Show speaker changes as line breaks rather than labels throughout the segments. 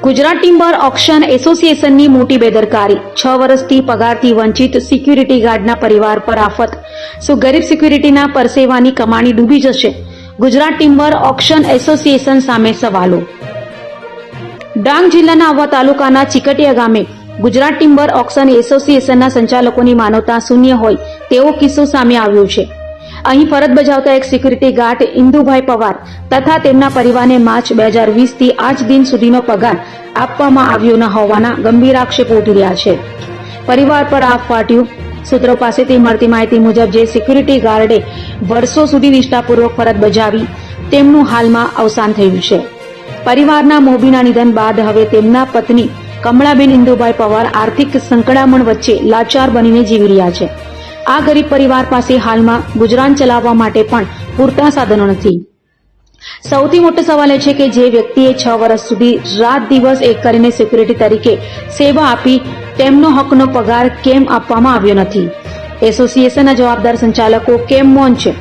Gujarat timber auction એસોસિએશનની મોટી બેદરકારી, 6 વર્ષથી પગારથી વંચિત સિક્યુરિટી ગાર્ડના પરિવાર પર આફત. શું ગરીબ સિક્યુરિટીના પરસેવાની કમાણી ડૂબી જશે? ગુજરાત ટિમ્બર ઓક્શન એસોસિએશન સામે સવાલો. ડાંગ જિલ્લાના આહવા તાલુકાના ચીકટીયા ગામે ગુજરાત ટિમ્બર ઓક્શન એસોસિએશનના સંચાલકોની માનવતા શૂન્ય હોય તેવો કિસ્સો સામે આવ્યો છે. અહીં ફરજ બજાવતા એક સિક્યુરિટી ગાર્ડ ઇન્દુભાઈ પવાર તથા તેમના પરિવારને માર્ચ 2020 થી આજ દિન સુધીનો પગાર આપવામાં આવ્યો ન હોવાના ગંભીર આક્ષેપો ઉઠી રહ્યા છે. પરિવાર પર આફ ફાટ્યું. સૂત્રો પાસેથી મળતી માહિતી મુજબ જે સિક્યુરિટી ગાર્ડે વર્ષો સુધી નિષ્ઠાપૂર્વક ફરજ બજાવી તેમનું હાલમાં અવસાન થયું છે. પરિવારના મોભીના નિધન બાદ હવે તેમના પત્ની કમળાબેન ઇન્દુભાઈ પવાર આર્થિક સંકડામણ વચ્ચે લાચાર બનીને જીવી રહ્યા છે. આ ગરીબ પરિવાર પાસે હાલમાં ગુજરાન ચલાવવા માટે પણ પૂરતા સાધનો નથી. સૌથી મોટો સવાલ એ છે કે જે વ્યક્તિએ 6 વર્ષ સુધી રાત દિવસ એક કરીને સિક્યુરિટી તરીકે સેવા આપી તેમનો હકનો પગાર કેમ આપવામાં આવ્યો નથી? એસોસિએશનના જવાબદાર સંચાલકો કેમ મૌન છે?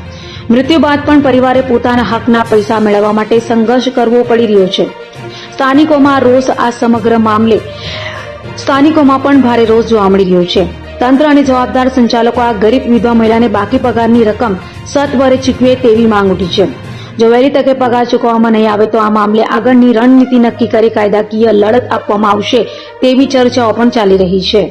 મૃત્યુ બાદ પણ પરિવારે પોતાના હકના પૈસા મેળવવા માટે સંઘર્ષ કરવો પડી રહ્યો છે. સ્થાનિકોમાં રોષ. આ સમગ્ર મામલે સ્થાનિકોમાં પણ ભારે રોષ જોવા મળી રહ્યો છે. તંત્ર અને જવાબદાર સંચાલકો આ ગરીબ વિધવા મહિલાને બાકી પગારની રકમ સત્વરે ચૂકવે તેવી માંગ ઉઠી છે. જો વહેલી તકે પગાર ચૂકવવામાં નહીં આવે તો આ મામલે આગળની રણનીતિ નક્કી કરી કાયદાકીય લડત આપવામાં આવશે તેવી ચર્ચાઓ પણ ચાલી રહી છે.